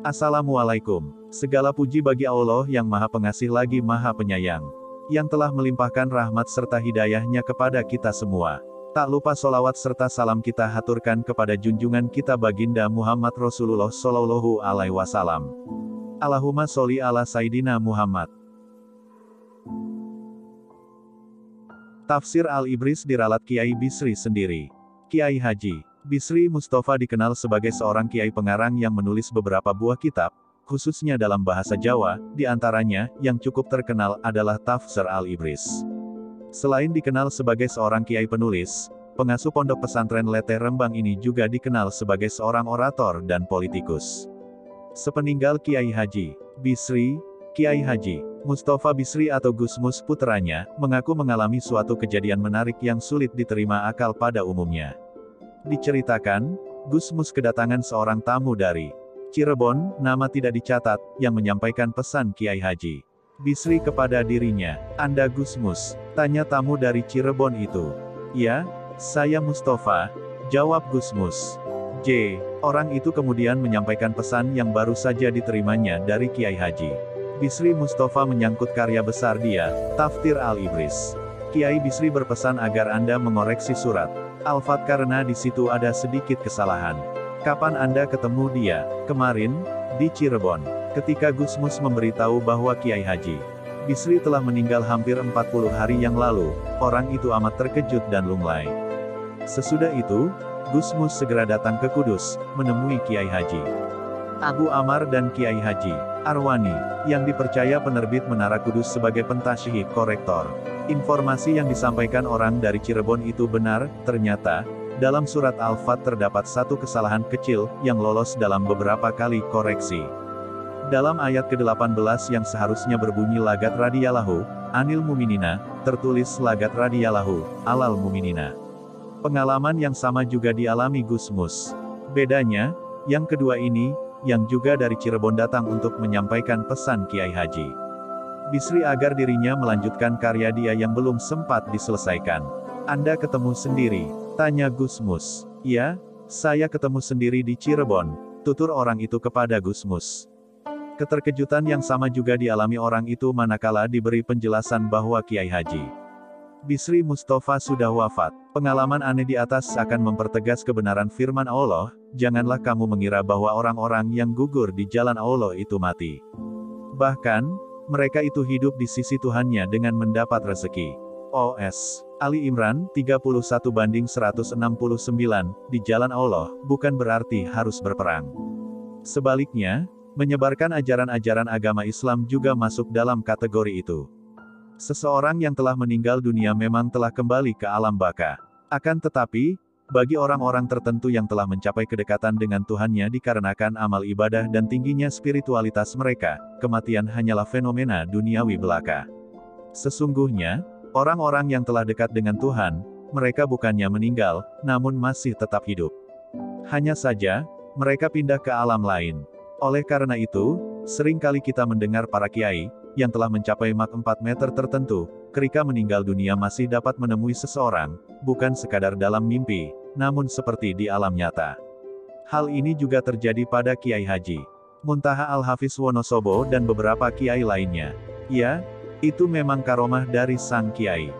Assalamualaikum. Segala puji bagi Allah yang Maha Pengasih lagi Maha Penyayang, yang telah melimpahkan rahmat serta hidayahnya kepada kita semua. Tak lupa solawat serta salam kita haturkan kepada junjungan kita Baginda Muhammad Rasulullah Shallallahu Alaihi Wasallam. Allahumma sholli ala Sayyidina Muhammad. Tafsir Al-Ibris diralat Kiai Bisri sendiri. Kiai Haji Bisri Mustafa dikenal sebagai seorang kiai pengarang yang menulis beberapa buah kitab, khususnya dalam bahasa Jawa, di antaranya, yang cukup terkenal adalah Tafsir Al-Ibris. Selain dikenal sebagai seorang kiai penulis, pengasuh pondok pesantren Leteh Rembang ini juga dikenal sebagai seorang orator dan politikus. Sepeninggal Kiai Haji Bisri, Kiai Haji Mustafa Bisri atau Gusmus puteranya, mengaku mengalami suatu kejadian menarik yang sulit diterima akal pada umumnya. Diceritakan, Gusmus kedatangan seorang tamu dari Cirebon, nama tidak dicatat, yang menyampaikan pesan Kiai Haji Bisri kepada dirinya. "Anda Gusmus?" tanya tamu dari Cirebon itu. "Ya, saya Mustafa," jawab Gusmus. Orang itu kemudian menyampaikan pesan yang baru saja diterimanya dari Kiai Haji Bisri Mustafa menyangkut karya besar dia, Tafsir Al-Ibris. Kiai Bisri berpesan agar Anda mengoreksi surat Al-Fat karena di situ ada sedikit kesalahan. "Kapan Anda ketemu dia?" "Kemarin, di Cirebon." Ketika Gusmus memberitahu bahwa Kiai Haji Bisri telah meninggal hampir 40 hari yang lalu, orang itu amat terkejut dan lunglai. Sesudah itu, Gusmus segera datang ke Kudus, menemui Kiai Haji Abu Amar dan Kiai Haji Arwani, yang dipercaya penerbit Menara Kudus sebagai pentasyih korektor. Informasi yang disampaikan orang dari Cirebon itu benar, ternyata, dalam surat Al-Fat terdapat satu kesalahan kecil, yang lolos dalam beberapa kali koreksi. Dalam ayat ke-18 yang seharusnya berbunyi lagat radiyallahu, anil muminina, tertulis lagat radiyallahu, alal muminina. Pengalaman yang sama juga dialami Gusmus. Bedanya, yang kedua ini, yang juga dari Cirebon datang untuk menyampaikan pesan Kiai Haji Bisri agar dirinya melanjutkan karya dia yang belum sempat diselesaikan. "Anda ketemu sendiri?" tanya Gusmus. "Ya, saya ketemu sendiri di Cirebon," tutur orang itu kepada Gusmus. Keterkejutan yang sama juga dialami orang itu manakala diberi penjelasan bahwa Kiai Haji Bisri Mustafa sudah wafat. Pengalaman aneh di atas akan mempertegas kebenaran firman Allah, "Janganlah kamu mengira bahwa orang-orang yang gugur di jalan Allah itu mati. Bahkan, mereka itu hidup di sisi Tuhannya dengan mendapat rezeki." OS Ali Imran 31:169, di jalan Allah, bukan berarti harus berperang. Sebaliknya, menyebarkan ajaran-ajaran agama Islam juga masuk dalam kategori itu. Seseorang yang telah meninggal dunia memang telah kembali ke alam baka. Akan tetapi, bagi orang-orang tertentu yang telah mencapai kedekatan dengan Tuhannya dikarenakan amal ibadah dan tingginya spiritualitas mereka, kematian hanyalah fenomena duniawi belaka. Sesungguhnya, orang-orang yang telah dekat dengan Tuhan, mereka bukannya meninggal, namun masih tetap hidup. Hanya saja, mereka pindah ke alam lain. Oleh karena itu, seringkali kita mendengar para kiai, yang telah mencapai mak 4 meter tertentu, ketika meninggal dunia masih dapat menemui seseorang, bukan sekadar dalam mimpi, namun seperti di alam nyata. Hal ini juga terjadi pada Kiai Haji Muntaha Al-Hafiz Wonosobo dan beberapa kiai lainnya. Ya, itu memang karomah dari sang kiai.